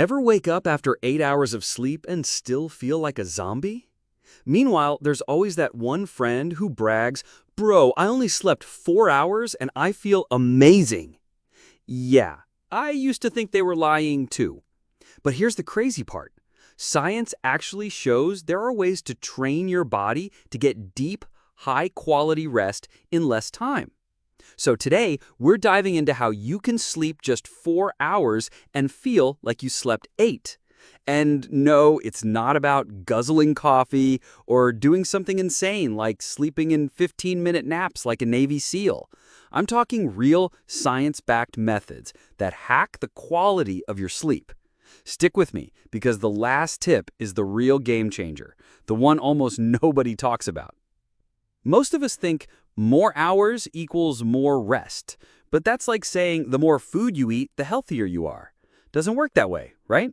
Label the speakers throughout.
Speaker 1: Ever wake up after 8 hours of sleep and still feel like a zombie? Meanwhile, there's always that one friend who brags, "Bro, I only slept 4 hours and I feel amazing." Yeah, I used to think they were lying too. But here's the crazy part. Science actually shows there are ways to train your body to get deep, high-quality rest in less time. So today, we're diving into how you can sleep just 4 hours and feel like you slept 8. And no, it's not about guzzling coffee or doing something insane like sleeping in 15-minute naps like a Navy SEAL. I'm talking real science-backed methods that hack the quality of your sleep. Stick with me because the last tip is the real game changer, the one almost nobody talks about. Most of us think more hours equals more rest, but that's like saying the more food you eat, the healthier you are. Doesn't work that way, right?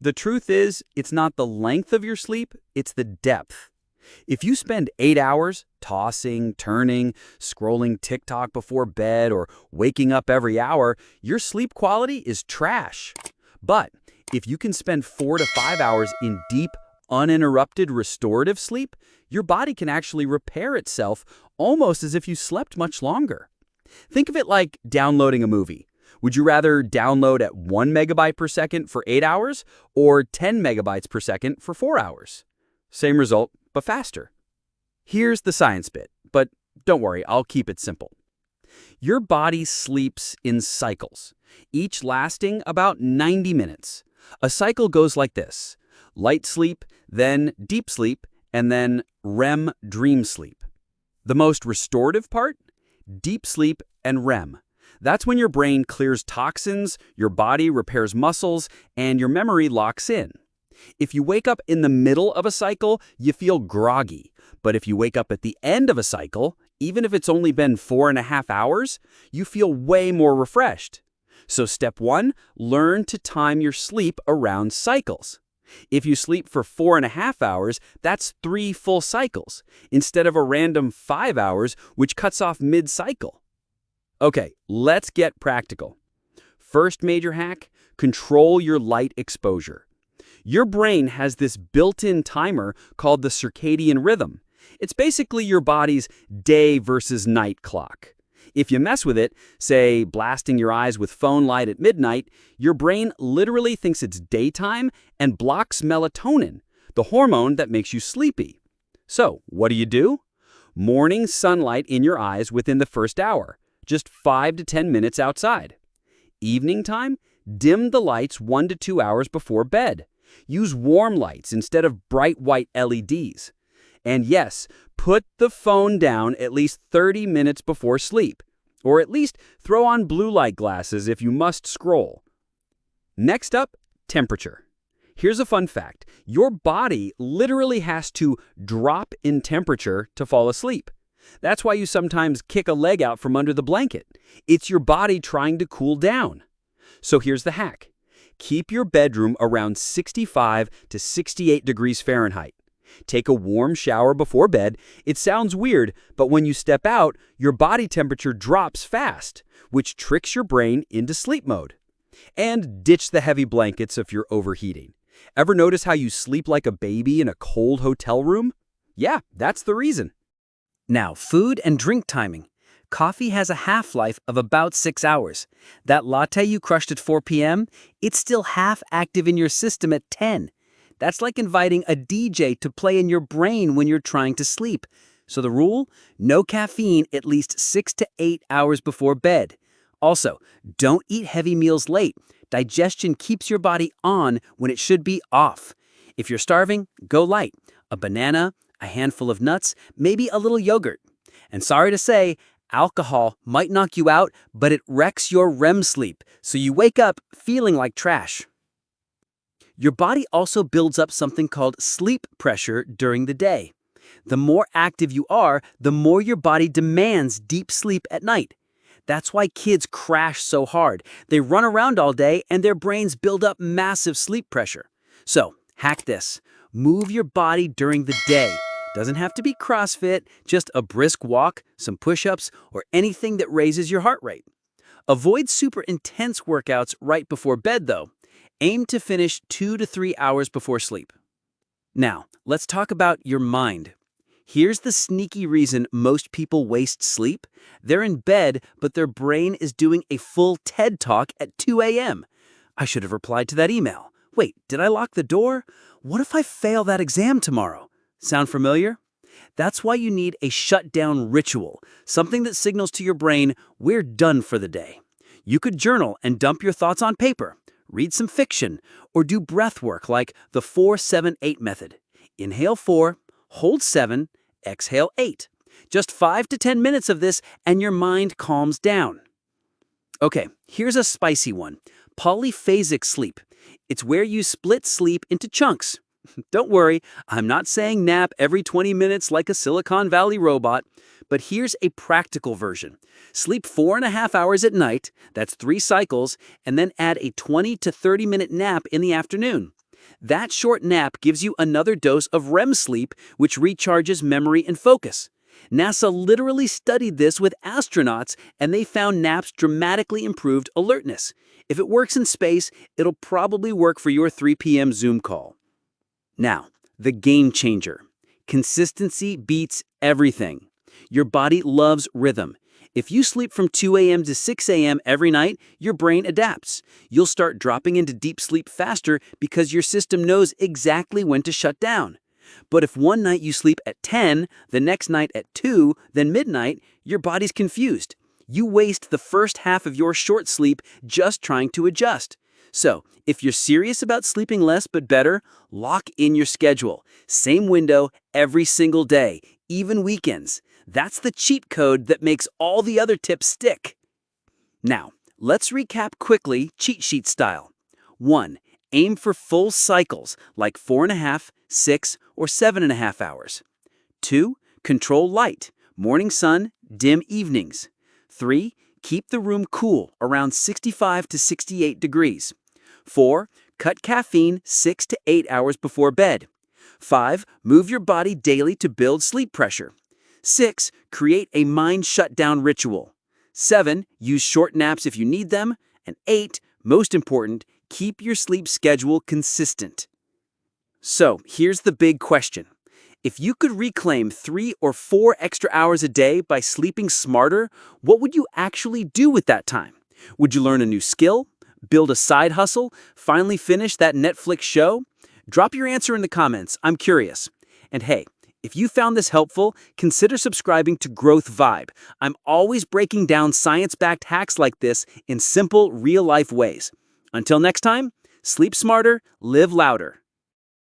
Speaker 1: The truth is, it's not the length of your sleep, it's the depth. If you spend 8 hours tossing, turning, scrolling TikTok before bed, or waking up every hour, your sleep quality is trash. But if you can spend 4 to 5 hours in deep, uninterrupted restorative sleep, your body can actually repair itself almost as if you slept much longer. Think of it like downloading a movie. Would you rather download at 1 megabyte per second for 8 hours or 10 megabytes per second for 4 hours? Same result, but faster. Here's the science bit, but don't worry, I'll keep it simple. Your body sleeps in cycles, each lasting about 90 minutes. A cycle goes like this: light sleep, then deep sleep, and then REM dream sleep. The most restorative part? Deep sleep and REM. That's when your brain clears toxins, your body repairs muscles, and your memory locks in. If you wake up in the middle of a cycle, you feel groggy. But if you wake up at the end of a cycle, even if it's only been 4.5 hours, you feel way more refreshed. So step 1, learn to time your sleep around cycles. If you sleep for 4.5 hours, that's 3 full cycles, instead of a random 5 hours, which cuts off mid-cycle. Okay, let's get practical. First major hack, control your light exposure. Your brain has this built-in timer called the circadian rhythm. It's basically your body's day versus night clock. If you mess with it, say blasting your eyes with phone light at midnight, your brain literally thinks it's daytime and blocks melatonin, the hormone that makes you sleepy. So, what do? Morning sunlight in your eyes within the first hour, just 5 to 10 minutes outside. Evening time, dim the lights 1 to 2 hours before bed. Use warm lights instead of bright white LEDs. And yes, put the phone down at least 30 minutes before sleep, or at least throw on blue light glasses if you must scroll. Next up, temperature. Here's a fun fact. Your body literally has to drop in temperature to fall asleep. That's why you sometimes kick a leg out from under the blanket. It's your body trying to cool down. So here's the hack. Keep your bedroom around 65 to 68 degrees Fahrenheit. Take a warm shower before bed. It sounds weird, but when you step out, your body temperature drops fast, which tricks your brain into sleep mode. And ditch the heavy blankets if you're overheating. Ever notice how you sleep like a baby in a cold hotel room? Yeah, that's the reason. Now, food and drink timing. Coffee has a half-life of about 6 hours. That latte you crushed at 4 p.m., it's still half active in your system at 10. That's like inviting a DJ to play in your brain when you're trying to sleep. So the rule? No caffeine at least 6 to 8 hours before bed. Also, don't eat heavy meals late. Digestion keeps your body on when it should be off. If you're starving, go light. A banana, a handful of nuts, maybe a little yogurt. And sorry to say, alcohol might knock you out, but it wrecks your REM sleep, so you wake up feeling like trash. Your body also builds up something called sleep pressure during the day. The more active you are, the more your body demands deep sleep at night. That's why kids crash so hard. They run around all day and their brains build up massive sleep pressure. So, hack this. Move your body during the day. Doesn't have to be CrossFit, just a brisk walk, some push-ups, or anything that raises your heart rate. Avoid super intense workouts right before bed, though.
Speaker 2: Aim to finish 2 to 3 hours before sleep. Now, let's talk about your mind. Here's the sneaky reason most people waste sleep. They're in bed, but their brain is doing a full TED Talk at 2 a.m. I should have replied to that email. Wait, did I lock the door? What if I fail that exam tomorrow? Sound familiar? That's why you need a shutdown ritual, something that signals to your brain, we're done for the day. You could journal and dump your thoughts on paper, read some fiction, or do breath work like the 4-7-8 method. Inhale 4, hold 7, exhale 8. Just 5 to 10 minutes of this and your mind calms down. Okay, here's a spicy one. Polyphasic sleep. It's where you split sleep into chunks. Don't worry, I'm not saying nap every 20 minutes like a Silicon Valley robot, but here's a practical version. Sleep 4.5 hours at night, that's 3 cycles, and then add a 20 to 30-minute nap in the afternoon. That short nap gives you another dose of REM sleep, which recharges memory and focus. NASA literally studied this with astronauts, and they found naps dramatically improved alertness. If it works in space, it'll probably work for your 3 p.m. Zoom call. Now, the game changer. Consistency beats everything. Your body loves rhythm. If you sleep from 2 a.m. to 6 a.m. every night, your brain adapts. You'll start dropping into deep sleep faster because your system knows exactly when to shut down. But if one night you sleep at 10, the next night at 2, then midnight, your body's confused. You waste the first half of your short sleep just trying to adjust. So, if you're serious about sleeping less but better, lock in your schedule. Same window every single day, even weekends. That's the cheat code that makes all the other tips stick. Now, let's recap quickly, cheat sheet style. 1. Aim for full cycles, like 4.5, 6, or 7.5 hours. 2. Control light, morning sun, dim evenings. 3. Keep the room cool, around 65 to 68 degrees. 4. Cut caffeine 6 to 8 hours before bed. 5. Move your body daily to build sleep pressure. 6. Create a mind shutdown ritual. 7. Use short naps if you need them. And 8. Most important, keep your sleep schedule consistent. So, here's the big question. If you could reclaim 3 or 4 extra hours a day by sleeping smarter, what would you actually do with that time? Would you learn a new skill? Build a side hustle? Finally finish that Netflix show? Drop your answer in the comments. I'm curious. And hey, if you found this helpful, consider subscribing to Growth Vibe. I'm always breaking down science-backed hacks like this in simple, real-life ways. Until next time, sleep smarter, live louder.